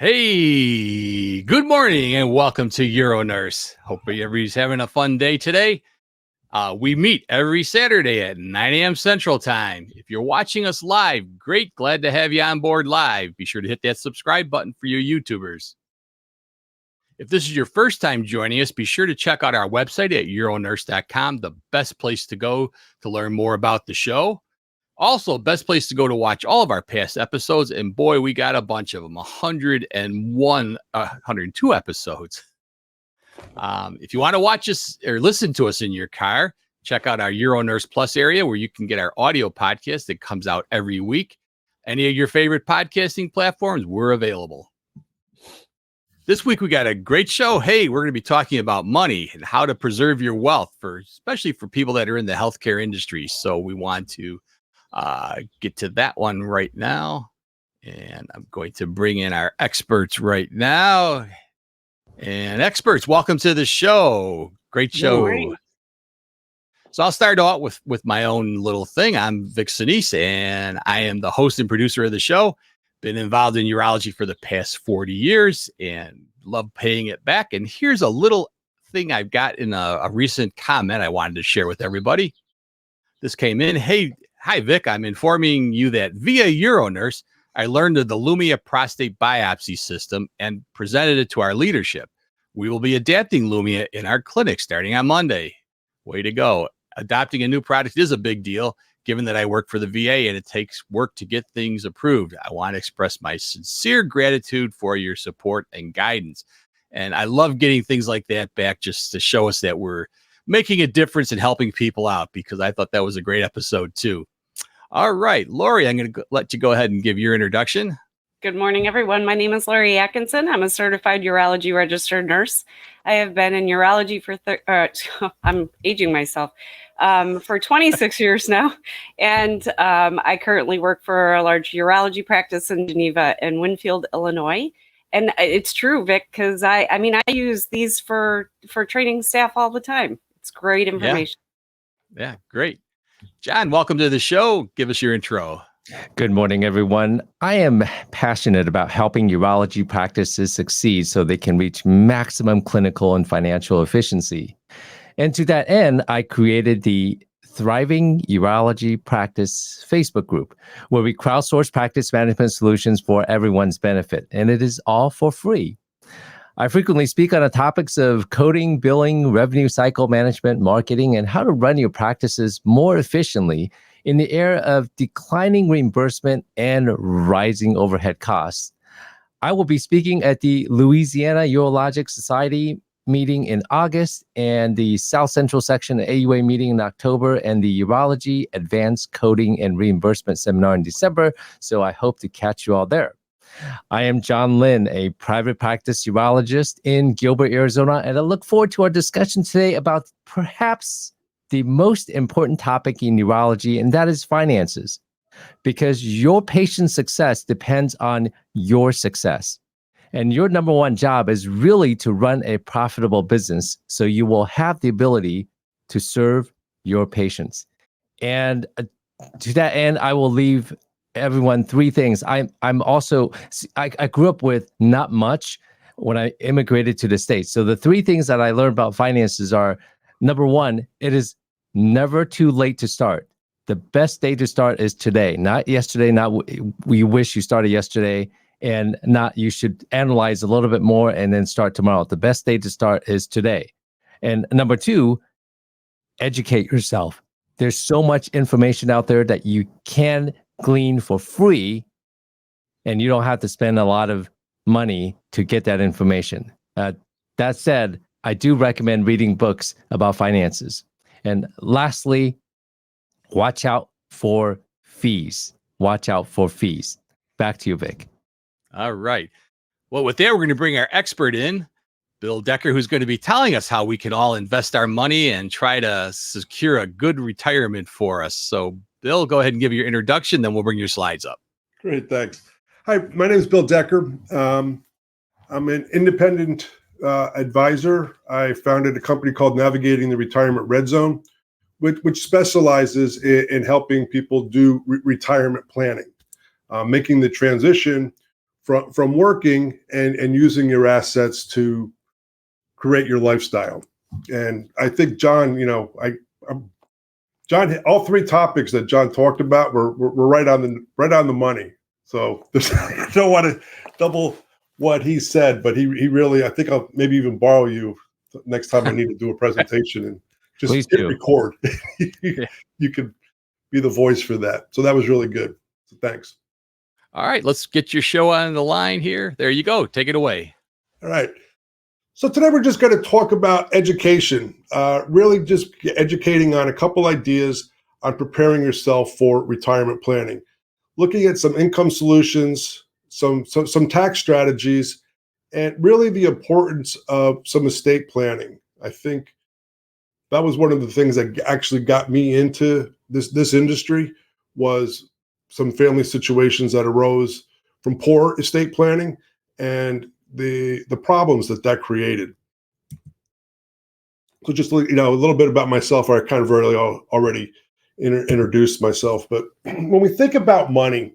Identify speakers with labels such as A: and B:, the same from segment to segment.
A: Hey, good morning and welcome to EuroNurse. Hope everybody's having a fun day today. We meet every Saturday at 9 a.m. Central Time. If you're watching us live, great. Glad to have you on board live. Be sure to hit that subscribe button for you YouTubers. If this is your first time joining us, be sure to check out our website at euronurse.com, the best place to go to learn more about the show. Also, best place to go to watch all of our past episodes. And boy, we got a bunch of them, 102 episodes. If you want to watch us or listen to us in your car, check out our EuroNurse Plus area where you can get our audio podcast that comes out every week. Any of your favorite podcasting platforms, we're available. This week, we got a great show. Hey, we're going to be talking about money and how to preserve your wealth, especially for people that are in the healthcare industry. So we want to get to that one right now. And I'm going to bring in our experts right now. And experts, welcome to the show. Great show. So I'll start out with my own little thing. I'm Vic Sinise, and I am the host and producer of the show. Been involved in urology for the past 40 years and love paying it back. And here's a little thing I've got in a recent comment I wanted to share with everybody. This came in. Hey, hi, Vic. I'm informing you that via EuroNurse, I learned of the Lumia prostate biopsy system and presented it to our leadership. We will be adapting Lumia in our clinic starting on Monday. Way to go. Adopting a new product is a big deal, given that I work for the VA and it takes work to get things approved. I want to express my sincere gratitude for your support and guidance. And I love getting things like that back just to show us that we're making a difference and helping people out, because I thought that was a great episode too. All right, Lori, I'm going to let you go ahead and give your introduction.
B: Good morning, everyone. My name is Lori Atkinson. I'm a certified urology registered nurse. I have been in urology for, I'm aging myself, for 26 years now. And I currently work for a large urology practice in Geneva and Winfield, Illinois. And it's true, Vic, because I use these for training staff all the time. It's great information.
A: Yeah, great. John, welcome to the show. Give us your intro.
C: Good morning, everyone. I am passionate about helping urology practices succeed so they can reach maximum clinical and financial efficiency. And to that end, I created the Thriving Urology Practice Facebook group, where we crowdsource practice management solutions for everyone's benefit, and it is all for free. I frequently speak on the topics of coding, billing, revenue cycle management, marketing, and how to run your practices more efficiently in the era of declining reimbursement and rising overhead costs. I will be speaking at the Louisiana Urologic Society meeting in August and the South Central Section AUA meeting in October and the Urology Advanced Coding and Reimbursement Seminar in December, so I hope to catch you all there. I am John Lynn, a private practice urologist in Gilbert, Arizona, and I look forward to our discussion today about perhaps the most important topic in urology, and that is finances, because your patient's success depends on your success. And your number one job is really to run a profitable business so you will have the ability to serve your patients. And to that end, I will leave everyone three things. I grew up with not much when I immigrated to the States. So the three things that I learned about finances are, number one, it is never too late to start. The best day to start is today, not yesterday, not we wish you started yesterday, and not you should analyze a little bit more and then start tomorrow. The best day to start is today. And number two, educate yourself. There's so much information out there that you can glean for free, and you don't have to spend a lot of money to get that information. That said, I do recommend reading books about finances. And lastly, watch out for fees. Watch out for fees. Back to you, Vic.
A: All right. Well, with that, we're going to bring our expert in, Bill Decker, who's going to be telling us how we can all invest our money and try to secure a good retirement for us. So, Bill, go ahead and give your introduction, then we'll bring your slides up.
D: Great, thanks. Hi, my name is Bill Decker. I'm an independent advisor. I founded a company called Navigating the Retirement Red Zone, which specializes in helping people do retirement planning, making the transition from working and using your assets to create your lifestyle. And I think John, John, all three topics that John talked about were right on the money. So I don't want to double what he said, but he really, I think I'll maybe even borrow you next time I need to do a presentation and just
C: Please
D: hit
C: do.
D: record.
A: Yeah.
D: You could be the voice for that. So that was really good. So thanks.
A: All right, let's get your show on the line here. There you go. Take it away.
D: All right. So today we're just going to talk about education, really just educating on a couple ideas on preparing yourself for retirement planning, looking at some income solutions, some tax strategies, and really the importance of some estate planning. I think that was one of the things that actually got me into this industry was some family situations that arose from poor estate planning and the problems that created. So just a little bit about myself. I kind of already introduced myself, but when we think about money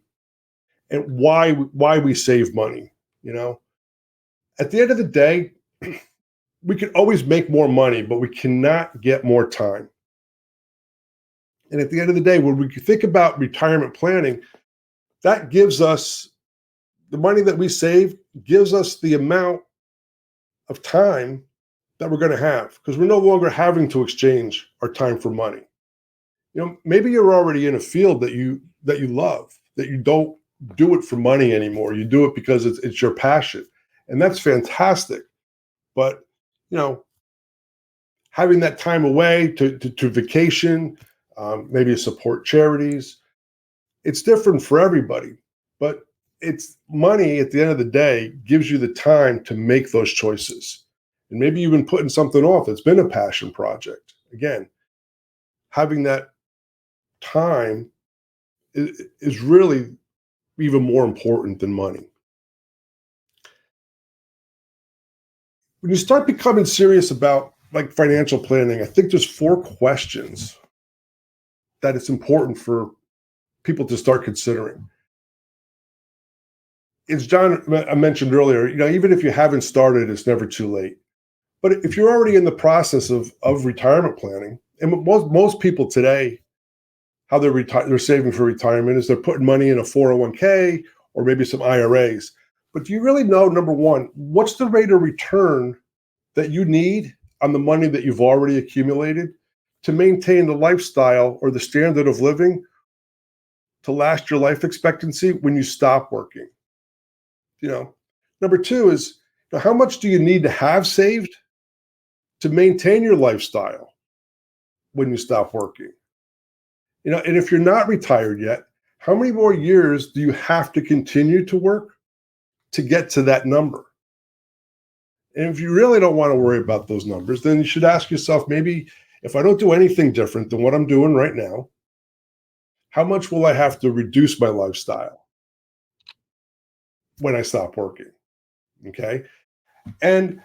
D: and why we save money, at the end of the day, we can always make more money, but we cannot get more time. And at the end of the day, when we think about retirement planning, that gives us the money that we save, gives us the amount of time that we're going to have, because we're no longer having to exchange our time for money. Maybe you're already in a field that you love, that you don't do it for money anymore. You do it because it's your passion, and that's fantastic. But having that time away to vacation, maybe support charities, it's different for everybody. But it's money at the end of the day gives you the time to make those choices. And maybe you've been putting something off. It's been a passion project. Again, having that time is really even more important than money. When you start becoming serious about like financial planning, I think there's 4 questions that it's important for people to start considering. As John I mentioned earlier, even if you haven't started, it's never too late. But if you're already in the process of retirement planning, and most people today, how they're saving for retirement is they're putting money in a 401k or maybe some IRAs. But do you really know, number one, what's the rate of return that you need on the money that you've already accumulated to maintain the lifestyle or the standard of living to last your life expectancy when you stop working? Number 2 is, how much do you need to have saved to maintain your lifestyle when you stop working? And if you're not retired yet, how many more years do you have to continue to work to get to that number? And if you really don't want to worry about those numbers, then you should ask yourself, maybe if I don't do anything different than what I'm doing right now, how much will I have to reduce my lifestyle when I stop working? Okay. And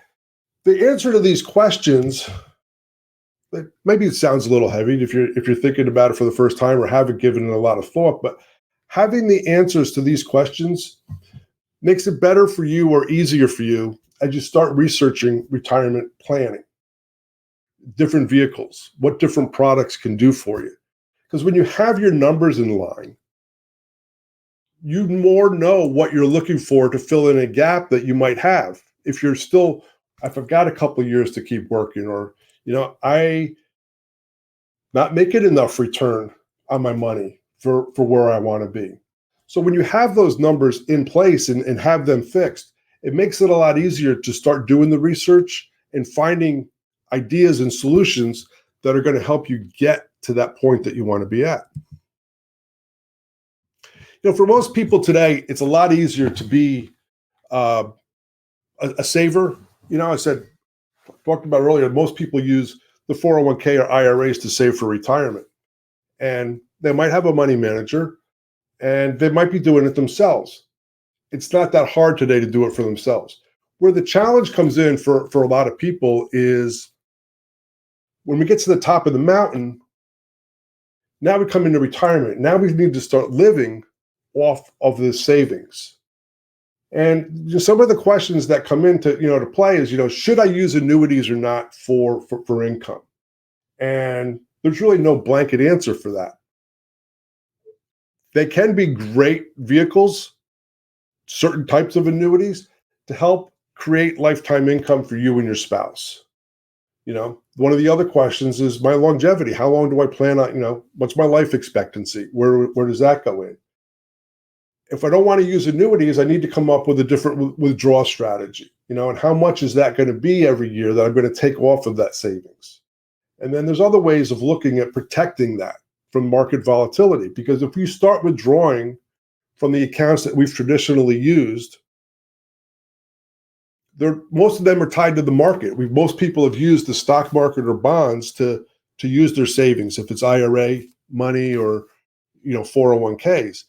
D: the answer to these questions, maybe it sounds a little heavy if you're thinking about it for the first time or haven't given it a lot of thought, but having the answers to these questions makes it better for you or easier for you as you start researching retirement planning, different vehicles, what different products can do for you. Because when you have your numbers in line, you more know what you're looking for to fill in a gap that you might have. If you're still, I've got a couple of years to keep working, or, I not making enough return on my money for where I want to be. So when you have those numbers in place and have them fixed, it makes it a lot easier to start doing the research and finding ideas and solutions that are going to help you get to that point that you want to be at. For most people today, it's a lot easier to be a saver. I talked about earlier, most people use the 401k or IRAs to save for retirement. And they might have a money manager and they might be doing it themselves. It's not that hard today to do it for themselves. Where the challenge comes in for a lot of people is when we get to the top of the mountain, now we come into retirement. Now we need to start living off of the savings. And just some of the questions that come into, to play is, should I use annuities or not for income? And there's really no blanket answer for that. They can be great vehicles, certain types of annuities, to help create lifetime income for you and your spouse. One of the other questions is my longevity. How long do I plan on, what's my life expectancy? Where does that go in? If I don't want to use annuities, I need to come up with a different withdrawal strategy, and how much is that going to be every year that I'm going to take off of that savings? And then there's other ways of looking at protecting that from market volatility, because if you start withdrawing from the accounts that we've traditionally used, most of them are tied to the market. Most people have used the stock market or bonds to use their savings, if it's IRA money or 401ks.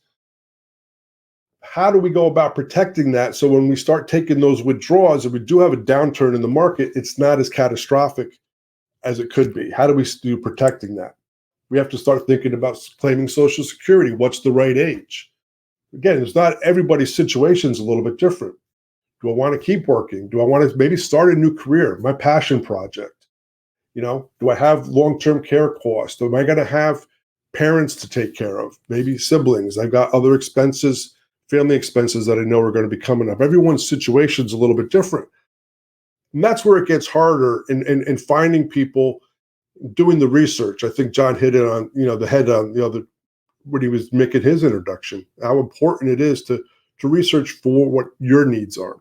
D: How do we go about protecting that so when we start taking those withdrawals, if we do have a downturn in the market, it's not as catastrophic as it could be? How do we do protecting that? We have to start thinking about claiming Social Security. What's the right age? Again, it's not everybody's situation is a little bit different. Do I want to keep working? Do I want to maybe start a new career, my passion project? Do I have long-term care costs? Am I going to have parents to take care of? Maybe siblings. I've got other expenses, family expenses that I know are going to be coming up. Everyone's situation is a little bit different. And that's where it gets harder in finding people doing the research. I think John hit it on, the head on the other when he was making his introduction, how important it is to research for what your needs are.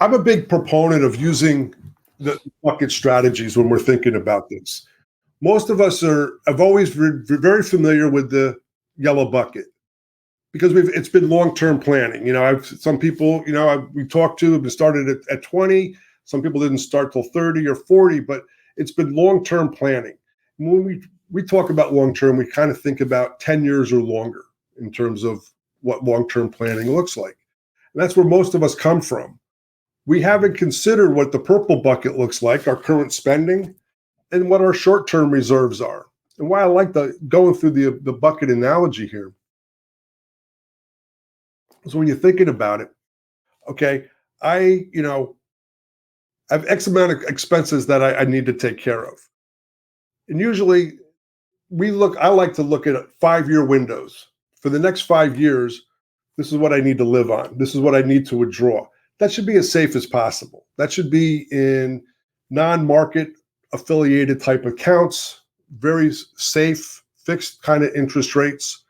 D: I'm a big proponent of using the bucket strategies when we're thinking about this. Most of us have always been very familiar with the yellow bucket because it's been long-term planning. Some people, we talked to have been started at 20. Some people didn't start till 30 or 40, but it's been long-term planning. When we talk about long-term, we kind of think about 10 years or longer in terms of what long-term planning looks like. And that's where most of us come from. We haven't considered what the purple bucket looks like, our current spending, and what our short-term reserves are. And why I like going through the bucket analogy here. So when you're thinking about it, okay, I have X amount of expenses that I need to take care of. And usually I like to look at 5-year windows. For the next 5 years, this is what I need to live on. This is what I need to withdraw. That should be as safe as possible. That should be in non-market affiliated type accounts, very safe, fixed kind of interest rates.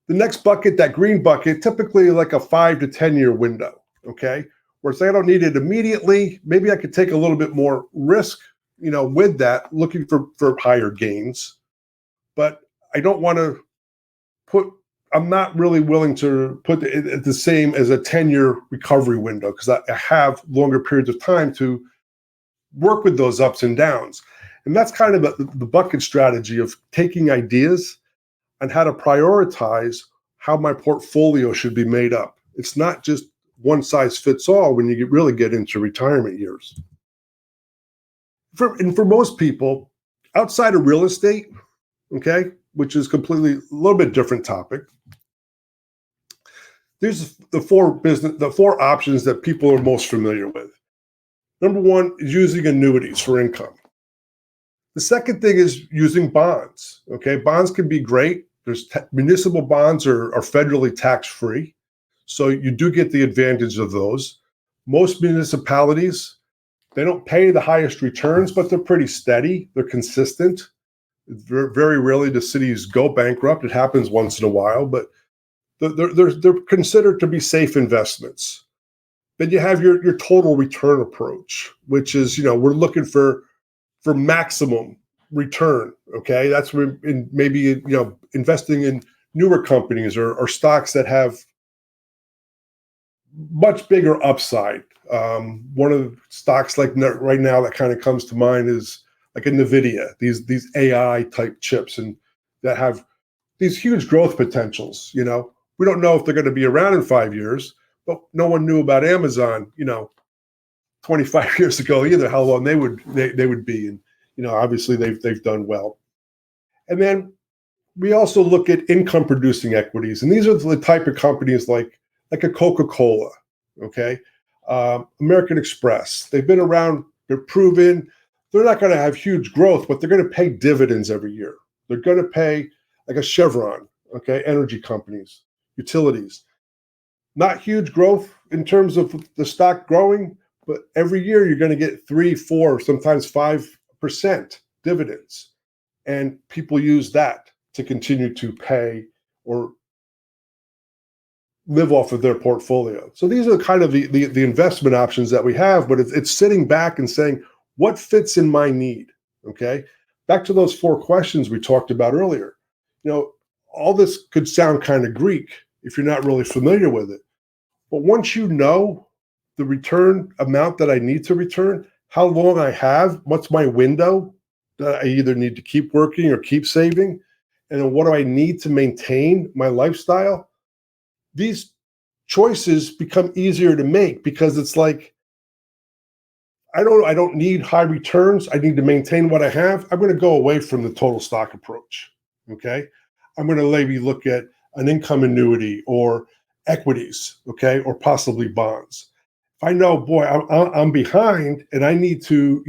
D: The next bucket, that green bucket, typically like a 5 to 10 year window, okay? Where say I don't need it immediately, maybe I could take a little bit more risk, with that, looking for higher gains. But I don't want to I'm not really willing to put it the same as a 10-year recovery window because I have longer periods of time to work with those ups and downs. And that's kind of the bucket strategy of taking ideas on how to prioritize how my portfolio should be made up. It's not just one size fits all when you really get into retirement years. For most people, outside of real estate, okay, which is completely a little bit different topic, there's the four options that people are most familiar with. Number one is using annuities for income. The second thing is using bonds. Okay, bonds can be great. Municipal bonds are federally tax-free, so you do get the advantage of those. Most municipalities, they don't pay the highest returns, but they're pretty steady. They're consistent. Very rarely do cities go bankrupt. It happens once in a while, but they're considered to be safe investments. Then you have your total return approach, which is, we're looking for maximum return. Okay, that's where maybe investing in newer companies or stocks that have much bigger upside. One of the stocks like right now that kind of comes to mind is like a NVIDIA, these AI type chips, and that have these huge growth potentials. We don't know if they're going to be around in 5 years, but no one knew about Amazon, 25 years ago either, how long they would be. And, obviously they've done well. And then we also look at income producing equities. And these are the type of companies like a Coca-Cola, okay? American Express. They've been around, they're proven. They're not going to have huge growth, but they're going to pay dividends every year. They're going to pay like a Chevron, okay? Energy companies, utilities. Not huge growth in terms of the stock growing, but every year you're going to get 3, 4, sometimes 5% dividends. And people use that to continue to pay or live off of their portfolio. So these are kind of the investment options that we have, but it's sitting back and saying, what fits in my need? Okay. Back to those 4 questions we talked about earlier. All this could sound kind of Greek if you're not really familiar with it. But once you know the return amount that I need to return, how long I have, what's my window that I either need to keep working or keep saving, and then what do I need to maintain my lifestyle, these choices become easier to make because it's like, I don't need high returns. I need to maintain what I have. I'm going to go away from the total stock approach. Okay. I'm going to maybe look at an income annuity or equities, okay, or possibly bonds. If I know, boy, I'm behind and I need to,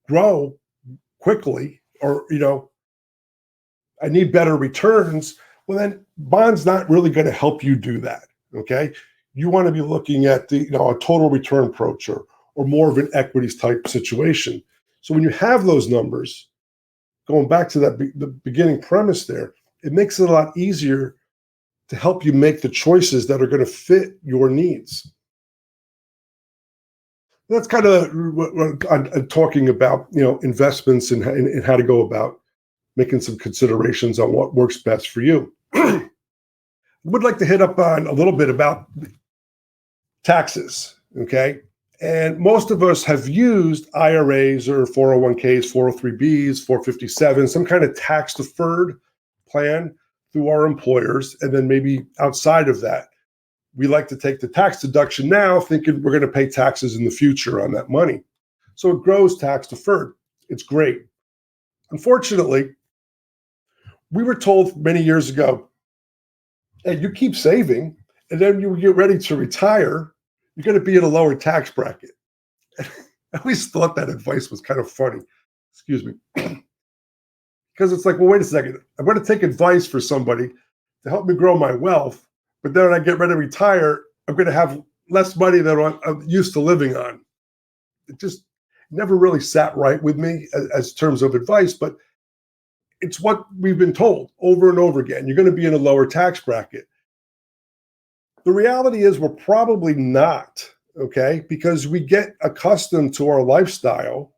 D: grow quickly, or I need better returns, well, then bonds not really going to help you do that. Okay, you want to be looking at a total return approach or more of an equities type situation. So when you have those numbers, going back to the beginning premise there, it makes it a lot easier to help you make the choices that are going to fit your needs. That's kind of what I'm talking about, investments and how to go about making some considerations on what works best for you. I would like to hit up on a little bit about taxes, okay? And most of us have used IRAs or 401ks, 403bs, 457, some kind of tax-deferred plan through our employers. And then maybe outside of that, we like to take the tax deduction now, thinking we're going to pay taxes in the future on that money. So it grows tax-deferred. It's great. Unfortunately, we were told many years ago, hey, you keep saving, and then you get ready to retire, you're going to be in a lower tax bracket. I always thought that advice was kind of funny. Excuse me. Because it's like, well, wait a second. I'm going to take advice for somebody to help me grow my wealth, but then when I get ready to retire, I'm going to have less money than I'm used to living on. It just never really sat right with me as terms of advice, but it's what we've been told over and over again. You're going to be in a lower tax bracket. The reality is we're probably not, okay? Because we get accustomed to our lifestyle,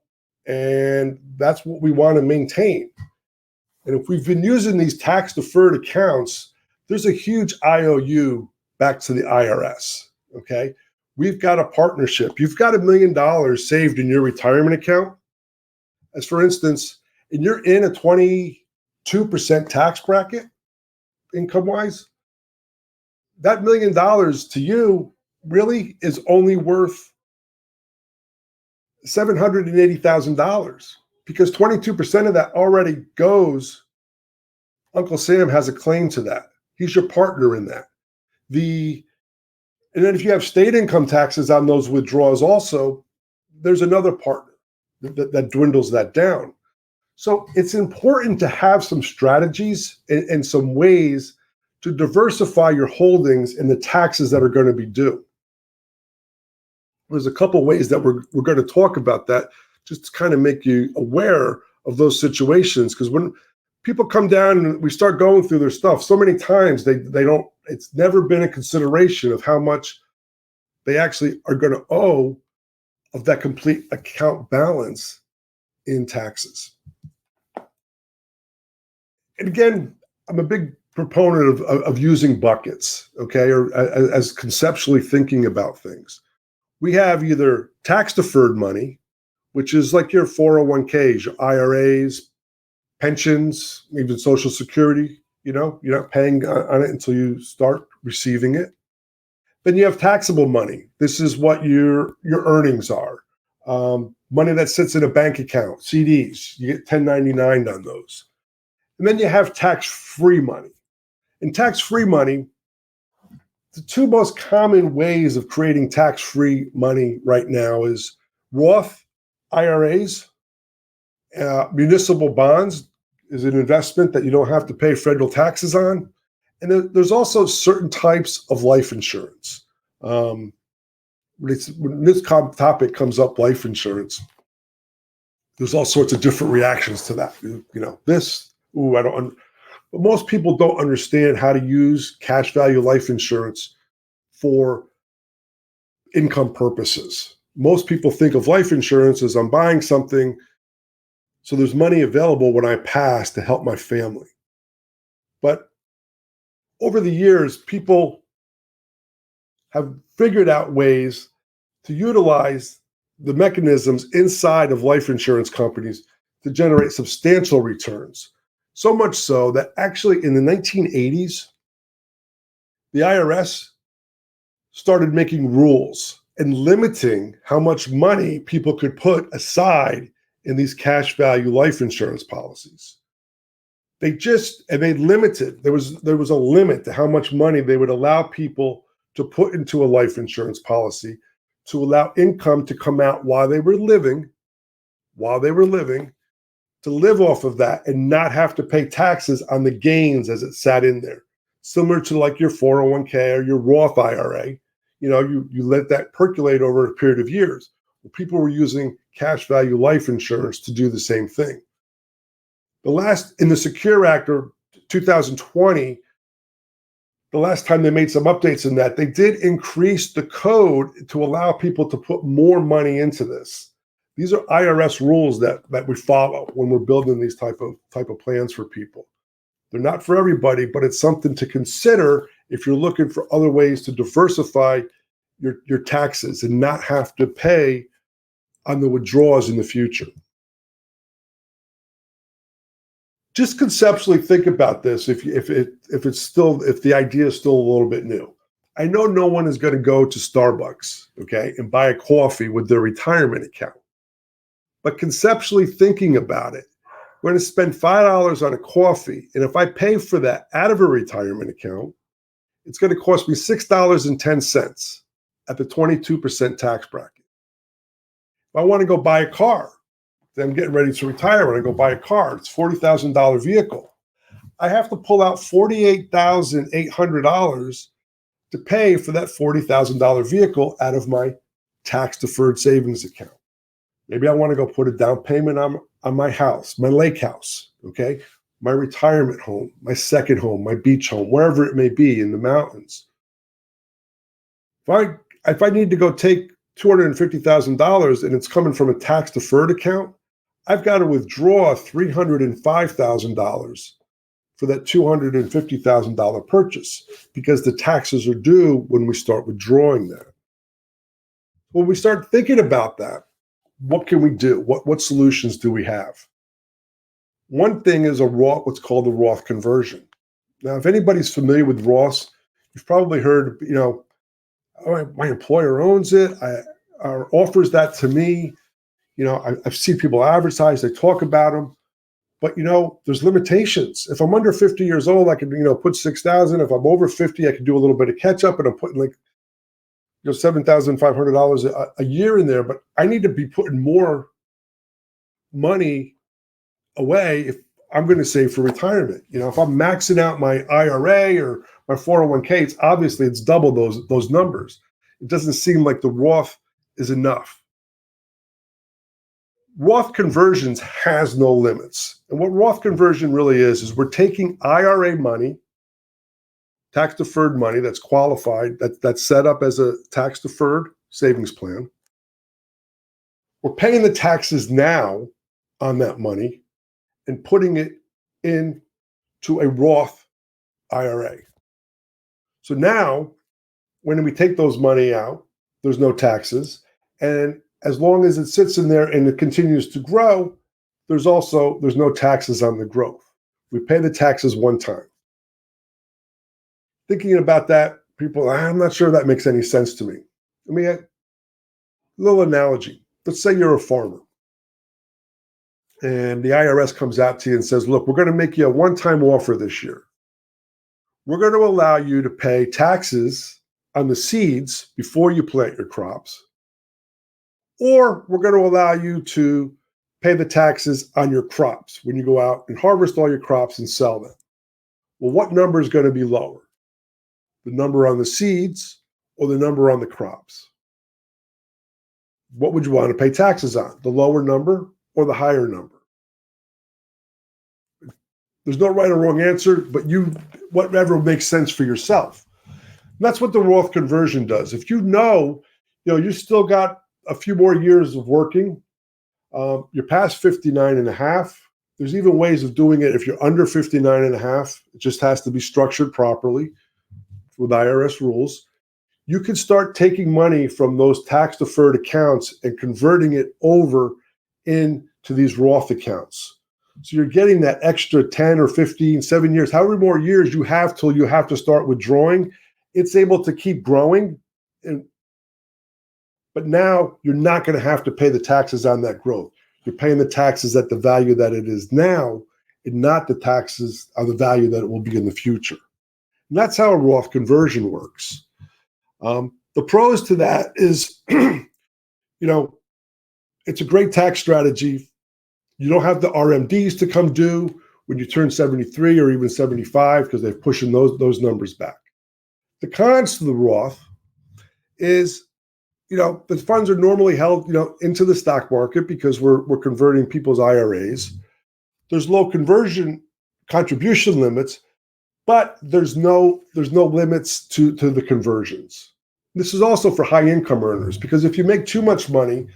D: and that's what we want to maintain. And if we've been using these tax-deferred accounts, there's a huge IOU back to the IRS, okay? We've got a partnership. You've got $1 million saved in your retirement account. As for instance, and you're in a 22% tax bracket, income-wise, that $1 million to you really is only worth $780,000 because 22% of that already goes. Uncle Sam has a claim to that. He's your partner in that. And then if you have state income taxes on those withdrawals also, there's another partner that dwindles that down. So it's important to have some strategies and some ways to diversify your holdings and the taxes that are going to be due. There's a couple ways that we're going to talk about that, just to kind of make you aware of those situations. Because when people come down and we start going through their stuff, so many times they don't, it's never been a consideration of how much they actually are going to owe of that complete account balance in taxes. And again, I'm a big proponent of using buckets, okay, or as conceptually thinking about things. We have either tax-deferred money, which is like your 401ks, your IRAs, pensions, even Social Security, you're not paying on it until you start receiving it. Then you have taxable money. This is what your earnings are. Money that sits in a bank account, CDs, you get 1099 on those. And then you have tax-free money. In tax-free money, the two most common ways of creating tax-free money right now is Roth IRAs. Municipal bonds is an investment that you don't have to pay federal taxes on. And there's also certain types of life insurance. When this topic comes up, life insurance, there's all sorts of different reactions to that. But most people don't understand how to use cash value life insurance for income purposes. Most people think of life insurance as I'm buying something so there's money available when I pass to help my family. But over the years, people have figured out ways to utilize the mechanisms inside of life insurance companies to generate substantial returns. So much so that actually in the 1980s, the IRS started making rules and limiting how much money people could put aside in these cash value life insurance policies. They limited, there was a limit to how much money they would allow people to put into a life insurance policy to allow income to come out while they were living, to live off of that and not have to pay taxes on the gains as it sat in there. Similar to like your 401k or your Roth IRA, you let that percolate over a period of years. Well, people were using cash value life insurance to do the same thing. In the Secure Act of 2020, the last time they made some updates in that, they did increase the code to allow people to put more money into this. These are IRS rules that we follow when we're building these type of plans for people. They're not for everybody, but it's something to consider if you're looking for other ways to diversify your taxes and not have to pay on the withdrawals in the future. Just conceptually think about this if the idea is still a little bit new. I know no one is going to go to Starbucks, okay, and buy a coffee with their retirement account. But conceptually thinking about it, we're going to spend $5 on a coffee, and if I pay for that out of a retirement account, it's going to cost me $6.10 at the 22% tax bracket. If I want to go buy a car, then I'm getting ready to retire. When I go buy a car, it's $40,000 vehicle. I have to pull out $48,800 to pay for that $40,000 vehicle out of my tax-deferred savings account. Maybe I want to go put a down payment on my house, my lake house, okay? My retirement home, my second home, my beach home, wherever it may be in the mountains. If I need to go take $250,000 and it's coming from a tax-deferred account, I've got to withdraw $305,000 for that $250,000 purchase because the taxes are due when we start withdrawing that. When we start thinking about that, what can we do? What solutions do we have? One thing is what's called the Roth conversion. Now, if anybody's familiar with Roths, you've probably heard, my employer owns it, or offers that to me. I've seen people advertise, they talk about them, but there's limitations. If I'm under 50 years old, I can, put 6,000. If I'm over 50, I can do a little bit of catch up, and I'm putting $7,500 a year in there. But I need to be putting more money away if I'm going to save for retirement. If I'm maxing out my IRA or my 401k, it's double those numbers. It doesn't seem like the Roth is enough. Roth conversions has no limits. And what Roth conversion really is we're taking IRA money, tax-deferred money that's qualified, that's set up as a tax-deferred savings plan. We're paying the taxes now on that money and putting it into a Roth IRA. So now, when we take those money out, there's no taxes. And as long as it sits in there and it continues to grow, there's no taxes on the growth. We pay the taxes one time. Thinking about that, people, I'm not sure that makes any sense to me. A little analogy. Let's say you're a farmer and the IRS comes out to you and says, look, we're going to make you a one-time offer this year. We're going to allow you to pay taxes on the seeds before you plant your crops, or we're going to allow you to pay the taxes on your crops when you go out and harvest all your crops and sell them. Well, what number is going to be lower? The number on the seeds or the number on the crops? What would you want to pay taxes on? The lower number or the higher number? There's no right or wrong answer, but whatever makes sense for yourself. And that's what the Roth conversion does. If you you still got a few more years of working, you're past 59 and a half. There's even ways of doing it if you're under 59 and a half. It just has to be structured properly with IRS rules. You can start taking money from those tax-deferred accounts and converting it over into these Roth accounts. So you're getting that extra 10 or 15, 7 years, however more years you have till you have to start withdrawing. It's able to keep growing. But now you're not going to have to pay the taxes on that growth. You're paying the taxes at the value that it is now, and not the taxes on the value that it will be in the future. And that's how a Roth conversion works. The pros to that is, it's a great tax strategy. You don't have the RMDs to come due when you turn 73 or even 75 because they're pushing those numbers back. The cons to the Roth is, the funds are normally held, into the stock market because we're converting people's IRAs. There's low contribution limits, but there's no limits to the conversions. This is also for high income earners, because if you make too much money,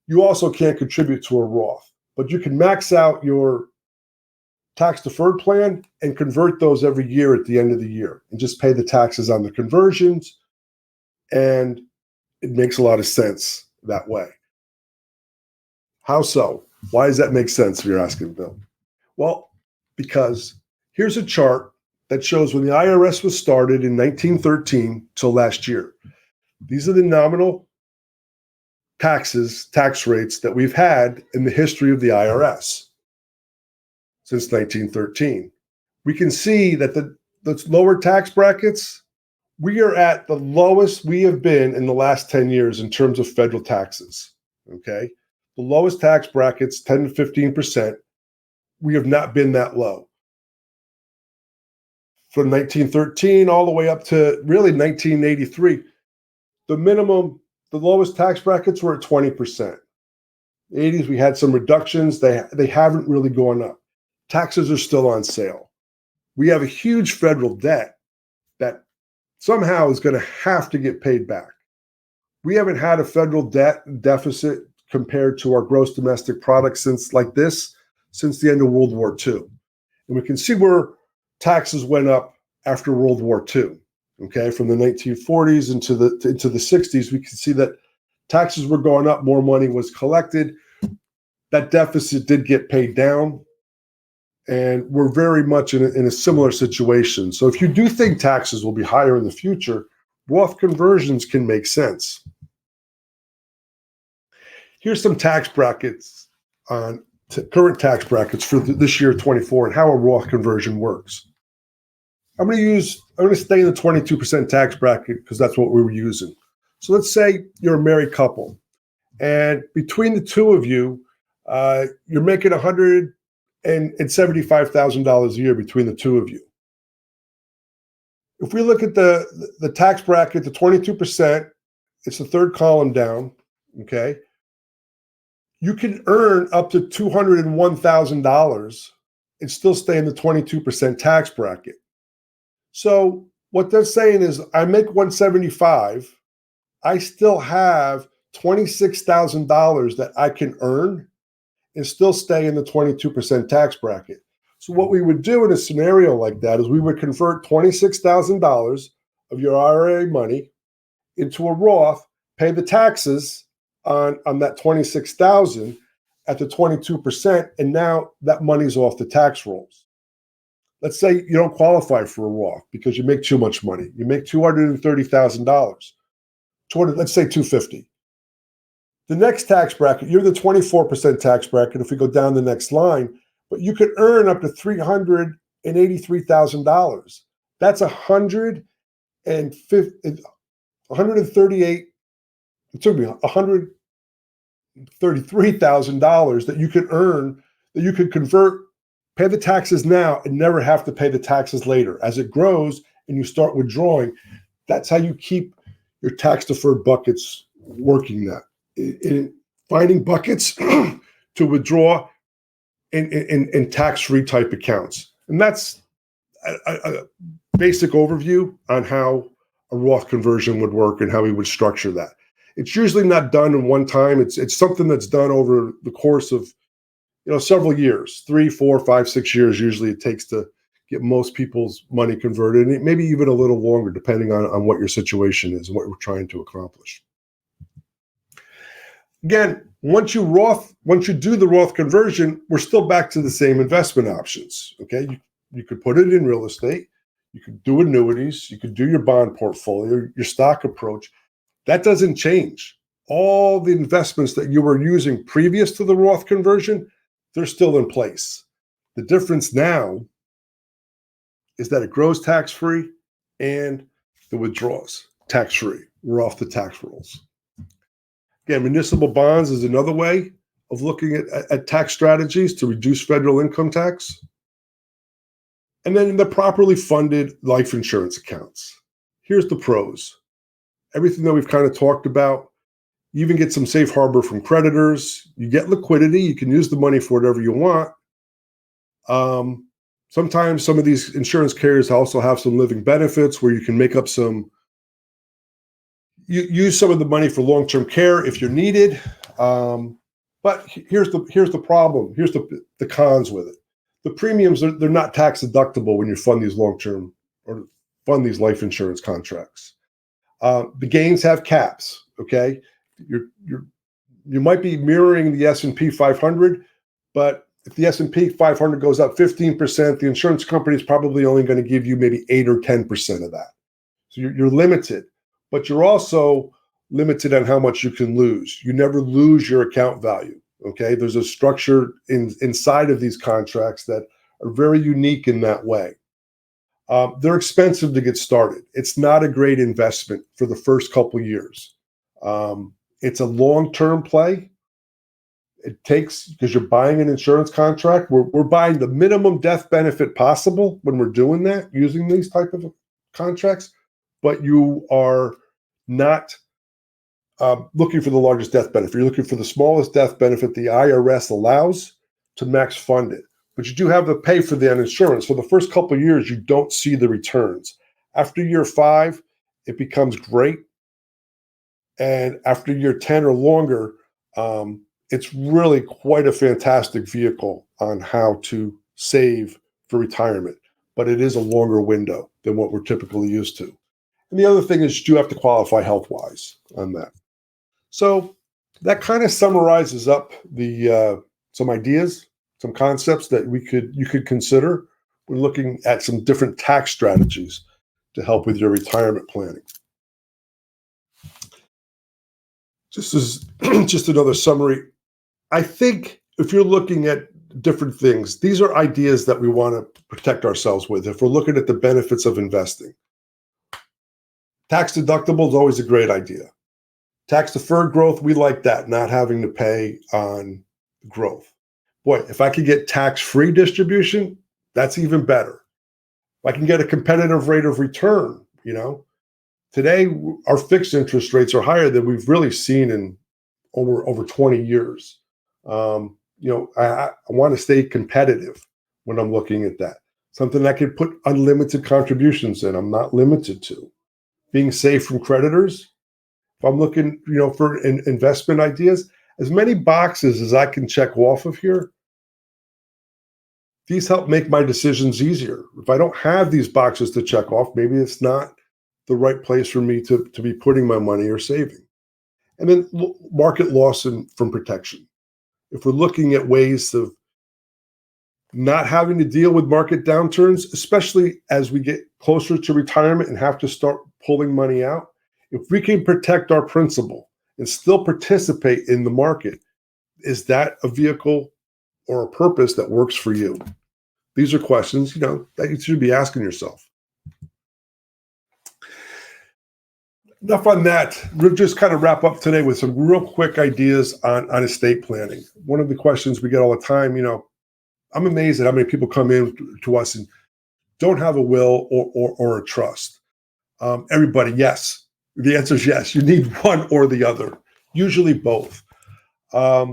D: you also can't contribute to a Roth, but you can max out your tax deferred plan and convert those every year at the end of the year and just pay the taxes on the conversions. And it makes a lot of sense that way. How so? Why does that make sense, if you're asking, Bill? Well, because here's a chart that shows when the IRS was started in 1913 till last year. These are the nominal tax rates that we've had in the history of the IRS since 1913. We can see that the lower tax brackets, we are at the lowest we have been in the last 10 years in terms of federal taxes, okay? The lowest tax brackets, 10 to 15%, we have not been that low. From 1913 all the way up to really 1983, the lowest tax brackets were at 20%. In the 80s, we had some reductions. They haven't really gone up. Taxes are still on sale. We have a huge federal debt that somehow is going to have to get paid back. We haven't had a federal debt deficit compared to our gross domestic product since the end of World War II. And we can see where taxes went up after World War II. Okay, from the 1940s into the 60s, we can see that taxes were going up, more money was collected. That deficit did get paid down, and we're very much in a similar situation. So if you do think taxes will be higher in the future, Roth conversions can make sense. Here's some tax brackets on current tax brackets for this year, 24, and how a Roth conversion works. I'm going to stay in the 22% tax bracket because that's what we were using. So let's say you're a married couple, and between the two of you, you're making $175,000 a year between the two of you. If we look at the tax bracket, the 22%, it's the third column down, okay? You can earn up to $201,000 and still stay in the 22% tax bracket. So what they're saying is, I make $175,000, I still have $26,000 that I can earn and still stay in the 22% tax bracket. So what we would do in a scenario like that is we would convert $26,000 of your IRA money into a Roth, pay the taxes on that $26,000 at the 22%, and now that money's off the tax rolls. Let's say you don't qualify for a Roth because you make too much money. You make $230,000. Let's say $250,000. The next tax bracket, you're the 24% tax bracket if we go down the next line, but you could earn up to $383,000. That's 138, it took me $133,000 that you could earn, that you could convert, pay the taxes now and never have to pay the taxes later. As it grows and you start withdrawing, that's how you keep your tax deferred buckets working that. Finding buckets to withdraw in tax-free type accounts. And that's a basic overview on how a Roth conversion would work and how we would structure that. It's usually not done in one time. It's something that's done over the course of several years, 3, 4, 5, 6 years. Usually it takes to get most people's money converted, and maybe even a little longer, depending on what your situation is and what we're trying to accomplish. Again, once you do the Roth conversion, we're still back to the same investment options. Okay, you could put it in real estate, you could do annuities, you could do your bond portfolio, your stock approach. That doesn't change. All the investments that you were using previous to the Roth conversion, they're still in place. The difference now is that it grows tax-free and the withdrawals tax-free. We're off the tax rules. Again, municipal bonds is another way of looking at tax strategies to reduce federal income tax. And then the properly funded life insurance accounts. Here's the pros. Everything that we've kind of talked about, you even get some safe harbor from creditors. You get liquidity. You can use the money for whatever you want. Sometimes some of these insurance carriers also have some living benefits where you can make up use some of the money for long-term care if you're needed. But here's the problem. Here's the cons with it. The premiums, they're not tax deductible when you fund these long-term or fund these life insurance contracts. The gains have caps. Okay, you might be mirroring the S&P 500, but if the S&P 500 goes up 15%, the insurance company is probably only going to give you maybe 8 or 10% of that. So you're limited, but you're also limited on how much you can lose. You never lose your account value. Okay, there's a structure inside of these contracts that are very unique in that way. They're expensive to get started. It's not a great investment for the first couple years. It's a long-term play. It takes, because you're buying an insurance contract, we're buying the minimum death benefit possible when we're doing that, using these type of contracts, but you are not looking for the largest death benefit. You're looking for the smallest death benefit the IRS allows to max fund it. But you do have to pay for that insurance. For the first couple of years, you don't see the returns. After year 5, it becomes great. And after year 10 or longer, it's really quite a fantastic vehicle on how to save for retirement. But it is a longer window than what we're typically used to. And the other thing is you do have to qualify health-wise on that. So that kind of summarizes up the some ideas, some concepts that you could consider when looking at some different tax strategies to help with your retirement planning. Just another summary. I think if you're looking at different things, these are ideas that we want to protect ourselves with. If we're looking at the benefits of investing, tax deductible is always a great idea. Tax deferred growth, we like that, not having to pay on growth. Boy, if I could get tax-free distribution, that's even better. If I can get a competitive rate of return, today our fixed interest rates are higher than we've really seen in over 20 years. I want to stay competitive when I'm looking at that. Something I can put unlimited contributions in. I'm not limited to. Being safe from creditors. If I'm looking, for investment ideas, as many boxes as I can check off of here, these help make my decisions easier. If I don't have these boxes to check off, maybe it's not the right place for me to be putting my money or saving. And then market loss from protection. If we're looking at ways of not having to deal with market downturns, especially as we get closer to retirement and have to start pulling money out, if we can protect our principal and still participate in the market. Is that a vehicle or a purpose that works for you? These are questions, that you should be asking yourself. Enough on that. We'll just kind of wrap up today with some real quick ideas on estate planning. One of the questions we get all the time, I'm amazed at how many people come in to us and don't have a will or a trust. Everybody, yes. The answer is yes. You need one or the other, usually both. I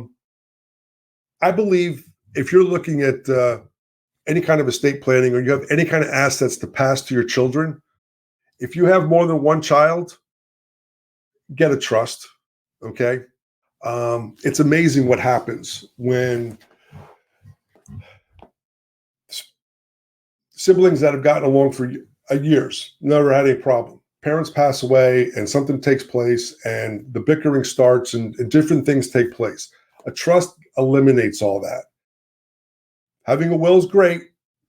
D: believe if you're looking at any kind of estate planning or you have any kind of assets to pass to your children, if you have more than one child, get a trust, okay? It's amazing what happens when siblings that have gotten along for years, never had any problem. Parents pass away and something takes place and the bickering starts and different things take place. A trust eliminates all that. Having a will is great,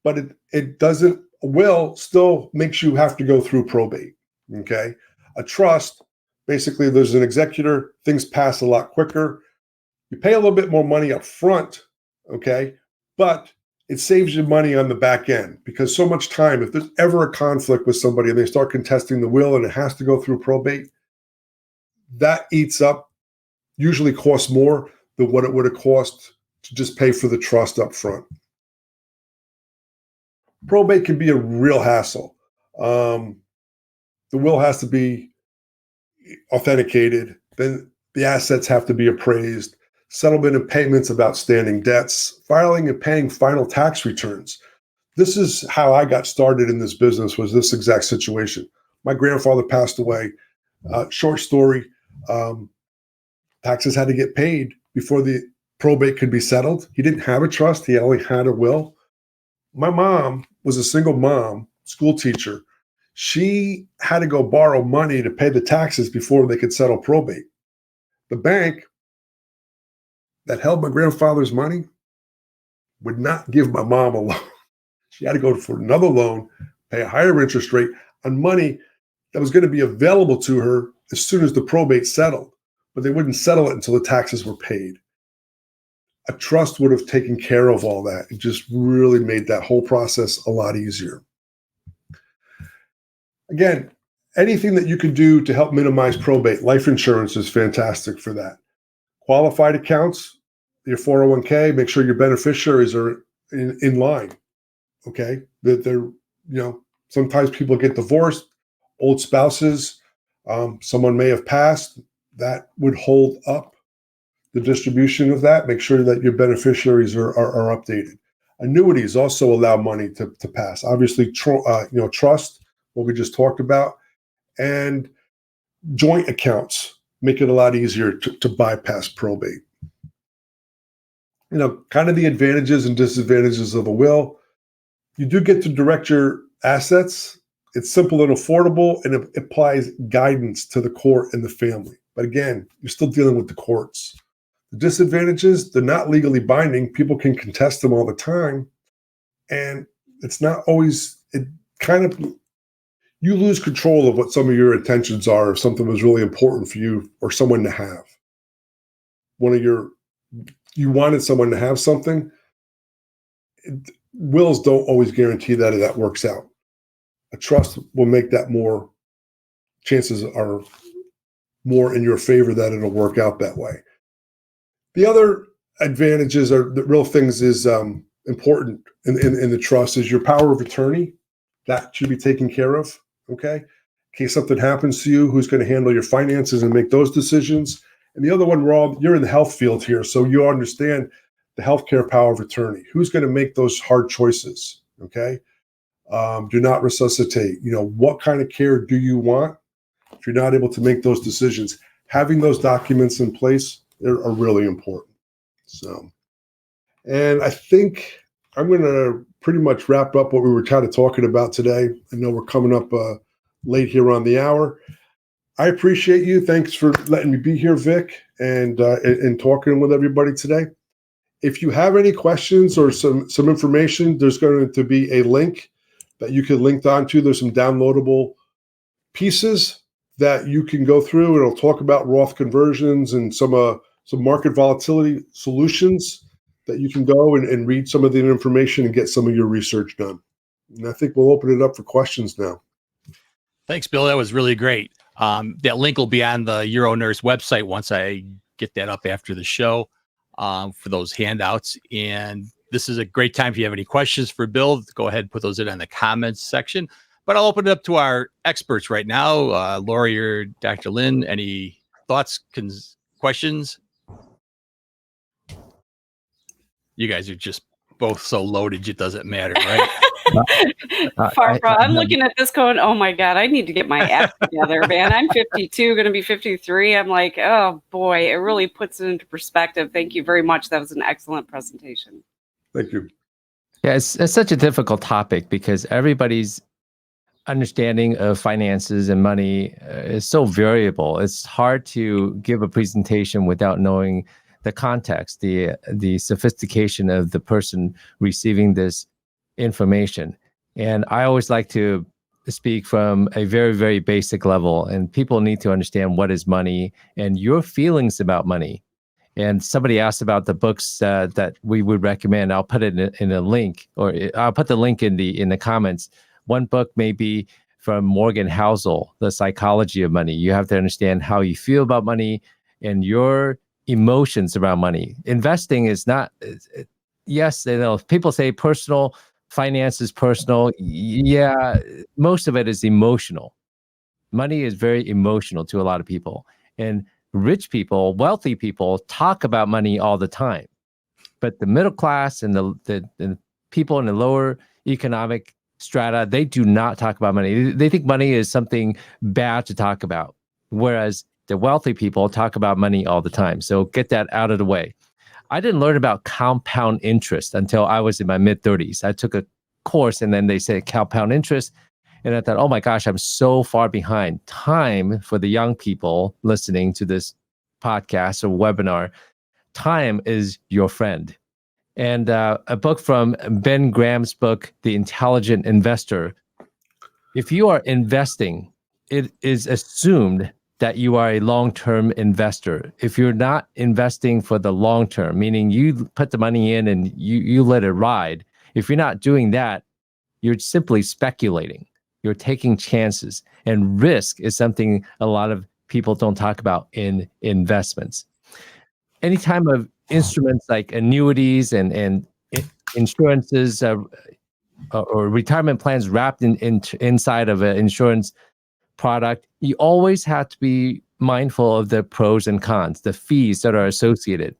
D: but it doesn't, a will still makes you have to go through probate, okay? A trust, basically there's an executor, things pass a lot quicker. You pay a little bit more money up front, okay? But it saves you money on the back end because so much time, if there's ever a conflict with somebody and they start contesting the will and it has to go through probate, that eats up, usually costs more than what it would have cost to just pay for the trust up front. Probate can be a real hassle. The will has to be authenticated. Then the assets have to be appraised. Settlement and payments of outstanding debts, filing and paying final tax returns. This is how I got started in this business, was this exact situation. My grandfather passed away. Short story, taxes had to get paid before the probate could be settled. He didn't have a trust. He only had a will. My mom was a single mom, school teacher. She had to go borrow money to pay the taxes before they could settle probate. The bank that held my grandfather's money would not give my mom a loan. She had to go for another loan, pay a higher interest rate on money that was going to be available to her as soon as the probate settled, but they wouldn't settle it until the taxes were paid. A trust would have taken care of all that. It just really made that whole process a lot easier. Again, anything that you can do to help minimize probate, life insurance is fantastic for that. Qualified accounts, your 401k, make sure your beneficiaries are in line, okay? That they're, sometimes people get divorced, old spouses, someone may have passed, that would hold up the distribution of that. Make sure that your beneficiaries are updated. Annuities also allow money to pass. Obviously, trust, what we just talked about, and joint accounts make it a lot easier to bypass probate. Kind of the advantages and disadvantages of a will. You do get to direct your assets. It's simple and affordable, and it applies guidance to the court and the family. But again, you're still dealing with the courts. The disadvantages, they're not legally binding. People can contest them all the time. And it's not always, you lose control of what some of your intentions are if something was really important for you or someone to have. You wanted someone to have something. Wills don't always guarantee that works out. A trust will make that more, chances are more in your favor that it'll work out that way. The other advantages are the real things is important in the trust is your power of attorney. That should be taken care of, okay? In case something happens to you, who's going to handle your finances and make those decisions? And the other one, you're in the health field here, so you understand the healthcare power of attorney. Who's going to make those hard choices, okay? Do not resuscitate. What kind of care do you want? If you're not able to make those decisions, having those documents in place are really important. So, and I think I'm going to pretty much wrap up what we were kind of talking about today. I know we're coming up late here on the hour. I appreciate you. Thanks for letting me be here, Vic, and talking with everybody today. If you have any questions or some information, there's going to be a link that you can link onto. There's some downloadable pieces that you can go through. It'll talk about Roth conversions and some market volatility solutions that you can go and read some of the information and get some of your research done. And I think we'll open it up for questions now.
A: Thanks, Bill. That was really great. That link will be on the Euronurse website once I get that up after the show for those handouts. And this is a great time if you have any questions for Bill. Go ahead and put those in the comments section. But I'll open it up to our experts right now. Lori or Dr. Lynn, any thoughts, questions? You guys are just both so loaded, it doesn't matter, right?
B: I'm looking at this going, oh my God, I need to get my act together, man. I'm 52, going to be 53. I'm like, oh boy, it really puts it into perspective. Thank you very much. That was an excellent presentation.
D: Thank you.
C: Yeah, it's such a difficult topic because everybody's understanding of finances and money is so variable. It's hard to give a presentation without knowing the context, the sophistication of the person receiving this information. And I always like to speak from a very, very basic level, and people need to understand what is money and your feelings about money. And somebody asked about the books that we would recommend. I'll put it in a link, or I'll put the link in the comments. One book may be from Morgan Housel, The Psychology of Money. You have to understand how you feel about money and your emotions around money. Investing is not, yes, people say personal finance is personal. Yeah, most of it is emotional. Money is very emotional to a lot of people. And rich people, wealthy people talk about money all the time. But the middle class and the people in the lower economic strata, they do not talk about money. They think money is something bad to talk about. Whereas the wealthy people talk about money all the time. So get that out of the way. I didn't learn about compound interest until I was in my mid-30s. I took a course and then they said compound interest. And I thought, oh my gosh, I'm so far behind. Time for the young people listening to this podcast or webinar, time is your friend. And a book from Ben Graham's book, The Intelligent Investor. If you are investing, it is assumed that you are a long-term investor. If you're not investing for the long term, meaning you put the money in and you let it ride, if you're not doing that, you're simply speculating. You're taking chances. And risk is something a lot of people don't talk about in investments. Any time of instruments like annuities and insurances or retirement plans wrapped inside of an insurance product, you always have to be mindful of the pros and cons, the fees that are associated.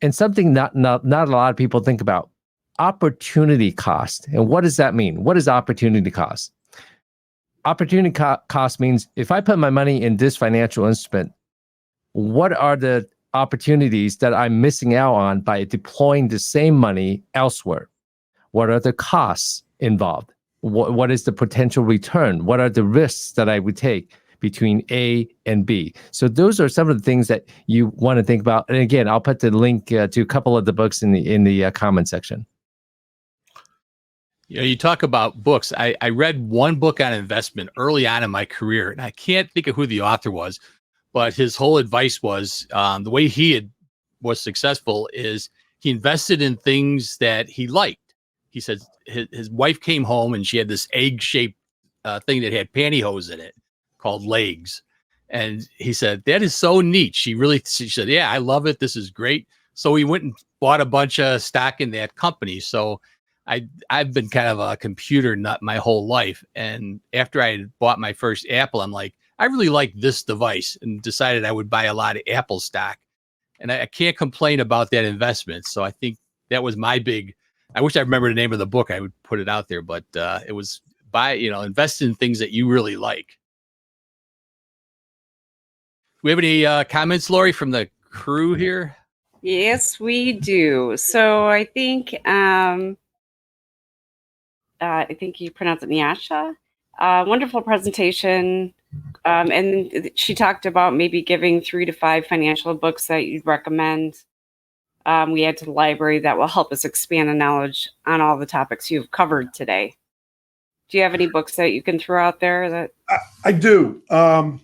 C: And something not a lot of people think about, opportunity cost. And what does that mean? What is opportunity cost? Opportunity cost means if I put my money in this financial instrument, what are the opportunities that I'm missing out on by deploying the same money elsewhere? What are the costs involved? What is the potential return? What are the risks that I would take between A and B? So those are some of the things that you want to think about. And again, I'll put the link to a couple of the books in the comment section.
A: You know, you talk about books. I read one book on investment early on in my career, and I can't think of who the author was, but his whole advice was the way was successful is he invested in things that he liked. He said his wife came home and she had this egg-shaped thing that had pantyhose in it called legs. And he said, that is so neat. She said, yeah, I love it. This is great. So he went and bought a bunch of stock in that company. So I've been kind of a computer nut my whole life. And after I had bought my first Apple, I'm like, I really like this device, and decided I would buy a lot of Apple stock. And I can't complain about that investment. So I think that was my big, I wish I remember the name of the book. I would put it out there, but it was invest in things that you really like. Do we have any comments, Lori, from the crew here?
B: Yes, we do. So I think you pronounce it Nyasha. Wonderful presentation. And she talked about maybe giving 3 to 5 financial books that you'd recommend. We add to the library that will help us expand the knowledge on all the topics you've covered today. Do you have any books that you can throw out there that?
D: I do. On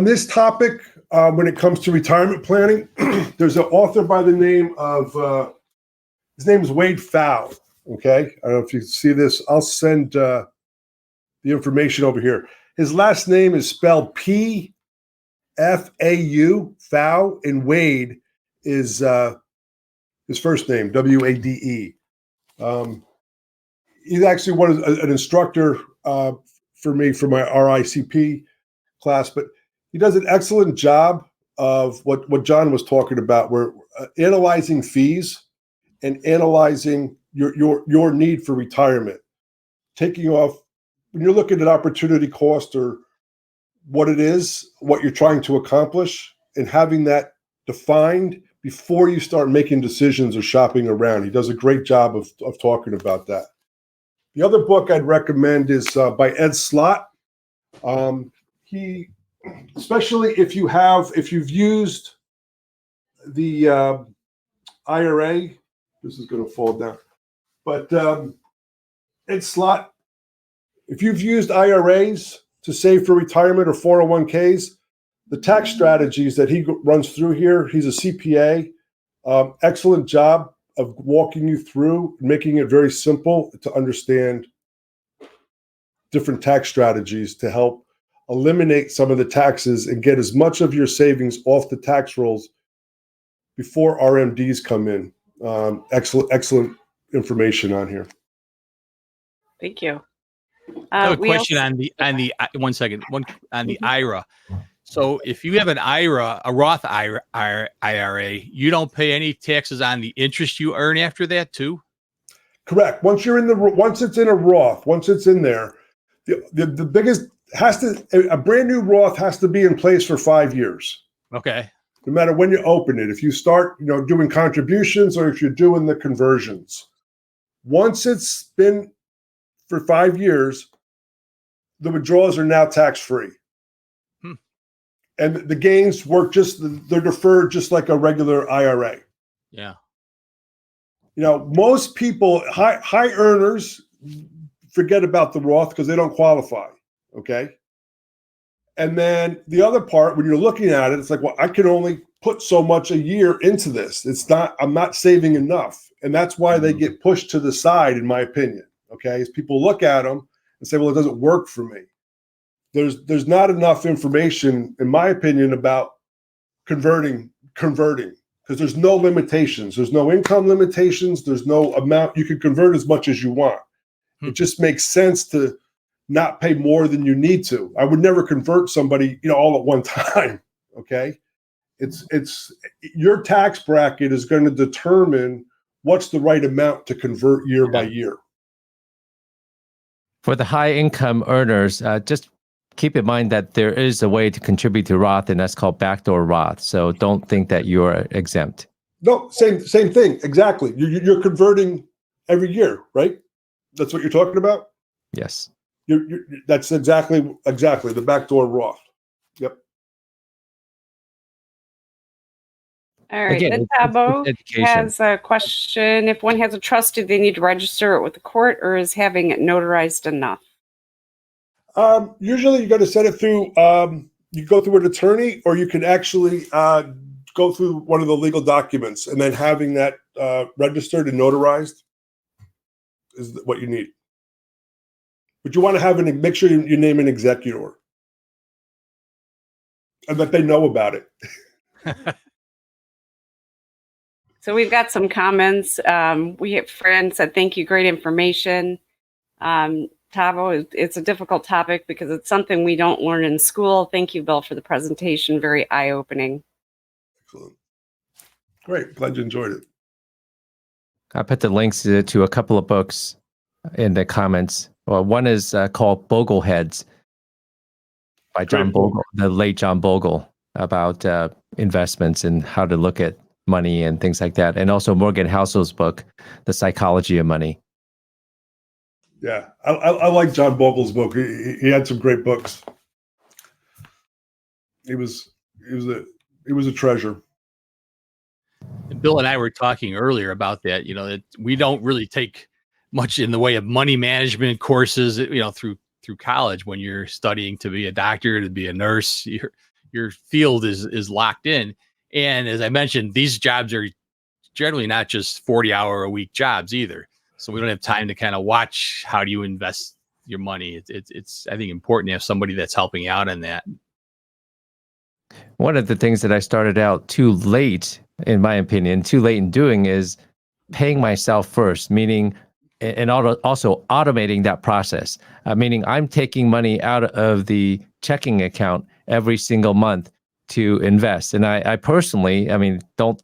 D: this topic, when it comes to retirement planning, there's an author by the name of, his name is Wade Pfau. Okay. I don't know if you see this. I'll send the information over here. His last name is spelled Pfau, Pfau, and Wade is his first name, Wade. He's actually an instructor for me for my RICP class, but he does an excellent job of what John was talking about. We're analyzing fees and analyzing your need for retirement, taking off when you're looking at opportunity cost or what it is, what you're trying to accomplish, and having that defined before you start making decisions or shopping around. He does a great job of talking about that. The other book I'd recommend is by Ed Slott. He, especially if you've used the IRA, this is going to fall down. But Ed Slott, if you've used IRAs to save for retirement or 401ks, the tax strategies that he runs through here, he's a CPA, excellent job of walking you through, making it very simple to understand different tax strategies to help eliminate some of the taxes and get as much of your savings off the tax rolls before RMDs come in. Excellent information on here.
B: Thank you.
A: I have a question on the 1 second. On the IRA. So if you have an IRA, a Roth IRA, you don't pay any taxes on the interest you earn after that too?
D: Correct. Once it's in a Roth, once it's in there, the biggest a brand new Roth has to be in place for 5 years.
A: Okay.
D: No matter when you open it, if you start, doing contributions or if you're doing the conversions, once it's been for 5 years, the withdrawals are now tax-free. And the gains they're deferred just like a regular IRA.
A: Yeah.
D: Most people, high earners, forget about the Roth because they don't qualify. Okay. And then the other part, when you're looking at it, it's like, well, I can only put so much a year into this. I'm not saving enough. And that's why they get pushed to the side, in my opinion. Okay. As people look at them and say, well, it doesn't work for me. There's not enough information, in my opinion, about converting because there's no limitations. There's no income limitations. There's no amount. You can convert as much as you want. It just makes sense to not pay more than you need to. I would never convert somebody, all at one time. Okay. It's your tax bracket is going to determine what's the right amount to convert year by year.
C: For the high income earners, just keep in mind that there is a way to contribute to Roth, and that's called backdoor Roth. So don't think that you're exempt. No,
D: same thing. Exactly. You're converting every year, right? That's what you're talking about?
C: Yes.
D: That's exactly the backdoor Roth. Yep.
B: All right.
C: Again,
B: Tabo has a question. If one has a trust, do they need to register it with the court, or is having it notarized enough?
D: Usually you got to set it through, you go through an attorney, or you can actually go through one of the legal documents, and then having that registered and notarized is what you need. But you want to make sure you name an executor and that they know about it.
B: So we've got some comments. We have friends said, thank you, great information. Tavo, it's a difficult topic because it's something we don't learn in school. Thank you, Bill, for the presentation. Very eye-opening.
D: Excellent. Great. Glad you enjoyed it.
C: I put the links to a couple of books in the comments. Well, one is called Bogleheads by John Bogle, the late John Bogle, about investments and how to look at money and things like that. And also Morgan Housel's book, The Psychology of Money.
D: Yeah, I like John Bogle's book. He had some great books. He was a treasure.
A: Bill and I were talking earlier about that. That we don't really take much in the way of money management courses, through college. When you're studying to be a doctor, to be a nurse, your field is locked in. And as I mentioned, these jobs are generally not just 40-hour-a-week jobs either. So we don't have time to kind of watch how do you invest your money. It's I think important to have somebody that's helping you out on that.
C: One of the things that I started out too late, in my opinion, too late in doing is paying myself first, meaning, and also automating that process. Meaning I'm taking money out of the checking account every single month to invest. And I personally, don't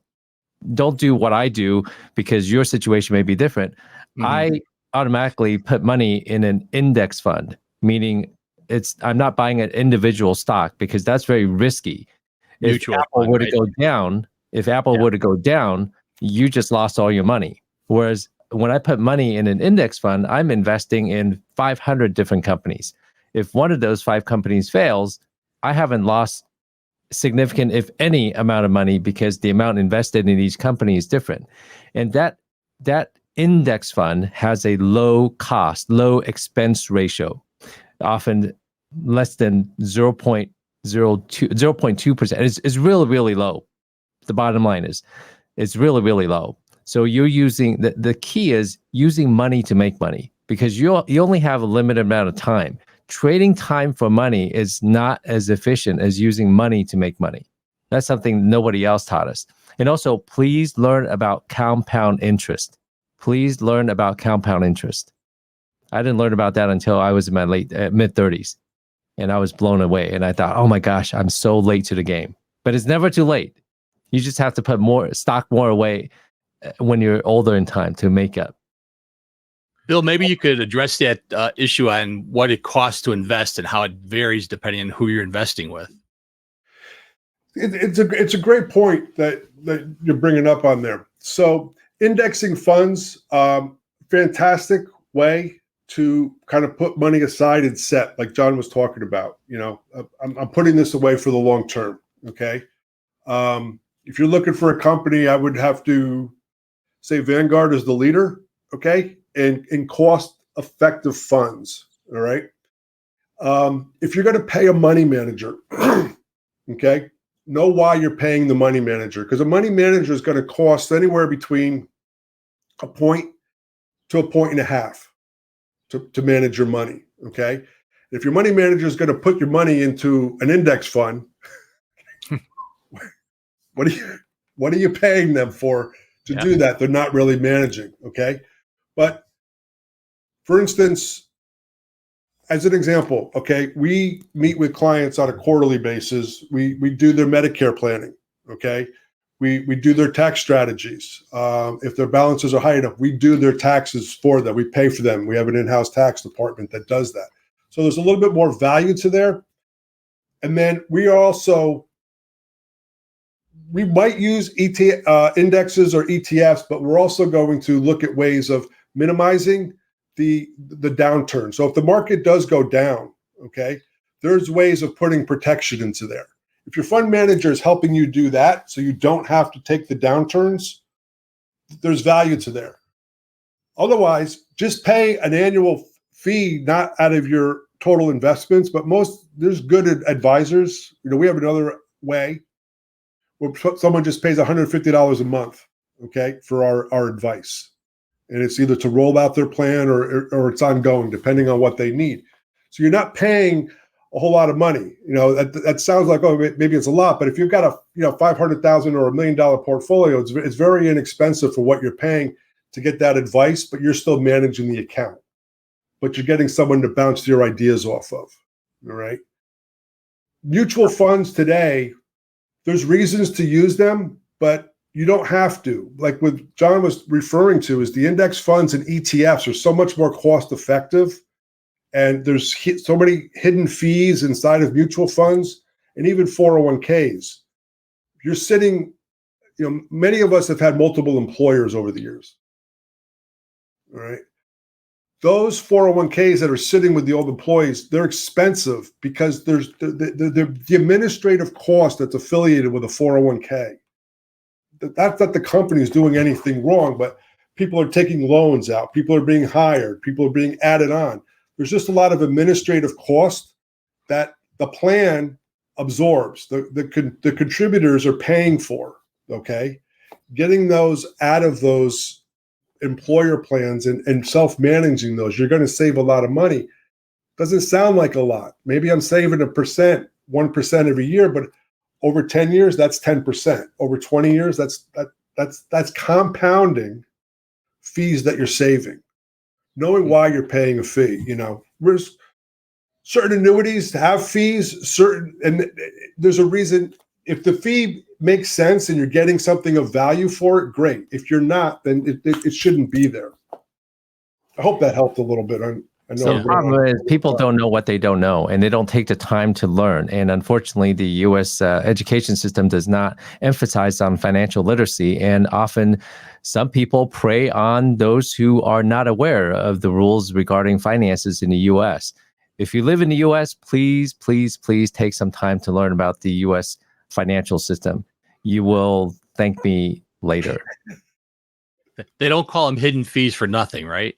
C: do what I do, because your situation may be different.
A: Mhm.
C: I automatically put money in an index fund, meaning I'm not buying an individual stock, because that's very risky.
A: Mutual
C: If Apple
A: fund,
C: were
A: right?
C: to go down, you just lost all your money. Whereas when I put money in an index fund, I'm investing in 500 different companies. If one of those 5 companies fails, I haven't lost significant, if any, amount of money, because the amount invested in each company is different. And that index fund has a low expense ratio, often less than 0.2%. It's really, really low. The bottom line is it's really, really low. So you're using the key is using money to make money, because you only have a limited amount of time. Trading time for money is not as efficient as using money to make money. That's something nobody else taught us. And also, please learn about compound interest. Please learn about compound interest. I didn't learn about that until I was in my mid 30s, and I was blown away. And I thought, oh my gosh, I'm so late to the game. But it's never too late. You just have to put more away when you're older in time to make up.
A: Bill, maybe you could address that issue on what it costs to invest and how it varies depending on who you're investing with.
D: It's a great point that you're bringing up on there. So indexing funds, fantastic way to kind of put money aside and set, like John was talking about. I'm putting this away for the long term. Okay. If you're looking for a company, I would have to say Vanguard is the leader. Okay. And in cost effective funds. All right. If you're going to pay a money manager, okay, know why you're paying the money manager, because a money manager is going to cost anywhere between a point to a point and a half to manage your money. Okay. If your money manager is going to put your money into an index fund, what are you paying them for to do that? They're not really managing. Okay. But for instance, as an example, okay, we meet with clients on a quarterly basis. We do their Medicare planning. Okay. We do their tax strategies. If their balances are high enough, we do their taxes for them. We pay for them. We have an in-house tax department that does that. So there's a little bit more value to there. And then we might use indexes or ETFs, but we're also going to look at ways of minimizing the downturn. So if the market does go down, okay, there's ways of putting protection into there. If your fund manager is helping you do that, so you don't have to take the downturns, there's value to there. Otherwise, just pay an annual fee, not out of your total investments, but there's good advisors. We have another way where someone just pays $150 a month, okay, for our advice. And it's either to roll out their plan or it's ongoing, depending on what they need. So you're not paying a whole lot of money. That sounds like, oh, maybe it's a lot, but if you've got a $500,000 or $1 million portfolio, it's very inexpensive for what you're paying to get that advice, but you're still managing the account. But you're getting someone to bounce your ideas off of. All right. Mutual funds today, there's reasons to use them, but you don't have to. Like what John was referring to is the index funds and ETFs are so much more cost effective. And there's so many hidden fees inside of mutual funds and even 401ks. You're sitting, many of us have had multiple employers over the years. All right. Those 401ks that are sitting with the old employees, they're expensive because there's the administrative cost that's affiliated with a 401k. That's not the company is doing anything wrong, but people are taking loans out, people are being hired, people are being added on. There's just a lot of administrative cost that the plan absorbs. The contributors are paying for, okay? Getting those out of those employer plans and self-managing those, you're going to save a lot of money. Doesn't sound like a lot. Maybe I'm saving 1% every year, but over 10 years, that's 10%. Over 20 years, that's compounding fees that you're saving. Knowing why you're paying a fee, certain annuities have fees, and there's a reason. If the fee makes sense and you're getting something of value for it, great. If you're not, then it shouldn't be there. I hope that helped a little bit. I know.
C: So the problem is people don't know what they don't know, and they don't take the time to learn. And unfortunately, the U.S. Education system does not emphasize on financial literacy. And often some people prey on those who are not aware of the rules regarding finances in the U.S. If you live in the U.S., please, please, please take some time to learn about the U.S. financial system. You will thank me later.
A: They don't call them hidden fees for nothing, right?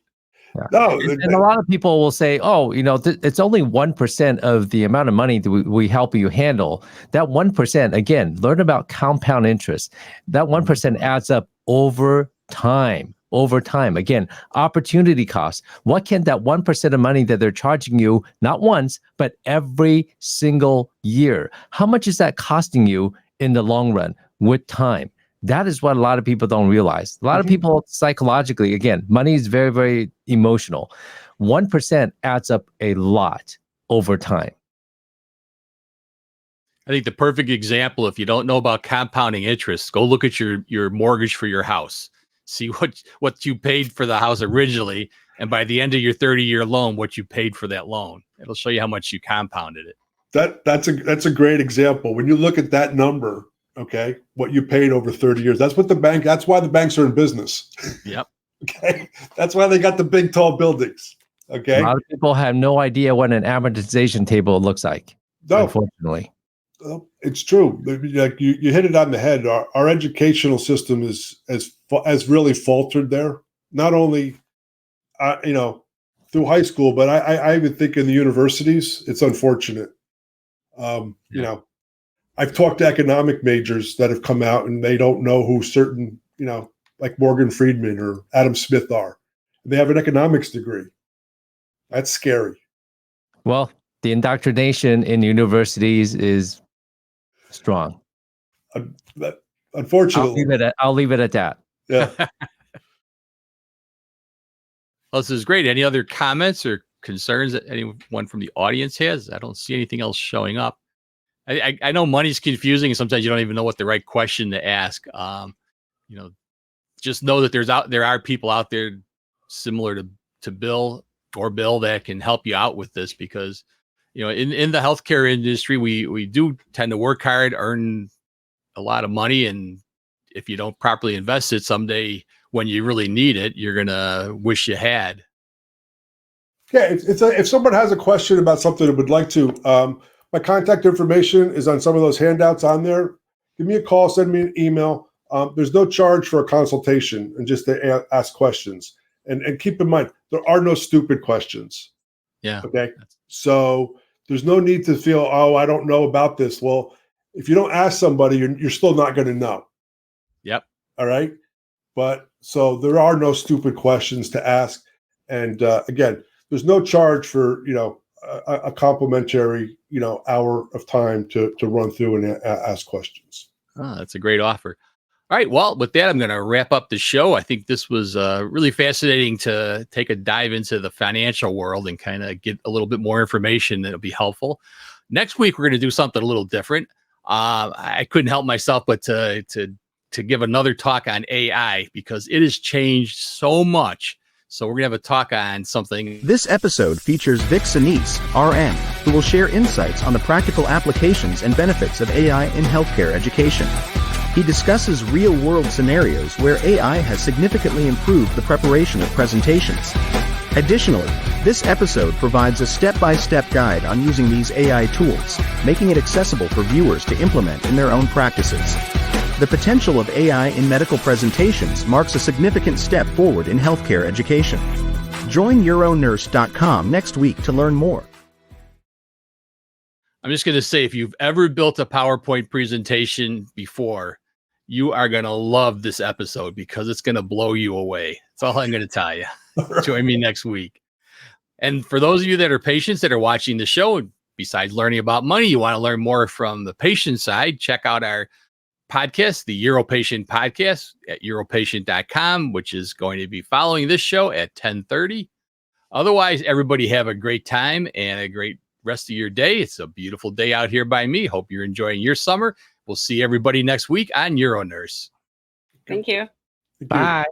C: Yeah.
D: No,
C: and a lot of people will say, oh, it's only 1% of the amount of money that we help you handle. That 1%, again, learn about compound interest. That 1% adds up over time. Again, opportunity cost. What can that 1% of money that they're charging you, not once, but every single year? How much is that costing you in the long run with time? That is what a lot of people don't realize. A lot of people psychologically, again, money is very, very emotional. 1% adds up a lot over time.
A: I think the perfect example, if you don't know about compounding interest, go look at your mortgage for your house. See what you paid for the house originally, and by the end of your 30-year loan, what you paid for that loan. It'll show you how much you compounded it.
D: That's a great example. When you look at that number, okay, what you paid over 30 years, that's why the banks are in business.
A: Yep.
D: Okay. That's why they got the big, tall buildings. Okay.
C: A lot of people have no idea what an amortization table looks like.
D: No.
C: Unfortunately.
D: It's true. Like you hit it on the head. Our educational system has really faltered there. Not only, through high school, but I would think in the universities, it's unfortunate. I've talked to economic majors that have come out and they don't know who certain, like Morgan Friedman or Adam Smith are. They have an economics degree. That's scary.
C: Well, the indoctrination in universities is strong.
D: Unfortunately.
C: I'll leave it at that.
D: Yeah.
A: Well, this is great. Any other comments or concerns that anyone from the audience has? I don't see anything else showing up. I know money's confusing, and sometimes you don't even know what the right question to ask. Just know that there are people out there similar to Bill that can help you out with this, because in the healthcare industry, we do tend to work hard, earn a lot of money, and if you don't properly invest it, someday when you really need it, you're gonna wish you had.
D: Yeah, if someone has a question about something and would like to, my contact information is on some of those handouts on there. Give me a call, send me an email. There's no charge for a consultation and just to ask questions. And keep in mind, there are no stupid questions.
A: Yeah.
D: Okay. So there's no need to feel, oh, I don't know about this. Well, if you don't ask somebody, you're still not going to know.
A: Yep.
D: All right. But so there are no stupid questions to ask. And again, there's no charge for, a complimentary, hour of time to run through and ask questions.
A: Oh, that's a great offer. All right. Well, with that, I'm going to wrap up the show. I think this was really fascinating to take a dive into the financial world and kind of get a little bit more information that'll be helpful. Next week, we're going to do something a little different. I couldn't help myself but to give another talk on AI, because it has changed so much. So we're going to have a talk on something.
E: This episode features Vic Sinise, RN, who will share insights on the practical applications and benefits of AI in healthcare education. He discusses real-world scenarios where AI has significantly improved the preparation of presentations. Additionally, this episode provides a step-by-step guide on using these AI tools, making it accessible for viewers to implement in their own practices. The potential of AI in medical presentations marks a significant step forward in healthcare education. Join euronurse.com next week to learn more.
A: I'm just going to say, if you've ever built a PowerPoint presentation before, you are going to love this episode because it's going to blow you away. That's all I'm going to tell you. Join me next week. And for those of you that are patients that are watching the show, besides learning about money, you want to learn more from the patient side, check out our podcast, the Europatient podcast at europatient.com, which is going to be following this show at 10:30. Otherwise, everybody have a great time and a great rest of your day. It's a beautiful day out here by me. Hope you're enjoying your summer. We'll see everybody next week on EuroNurse.
B: Thank you.
C: Bye.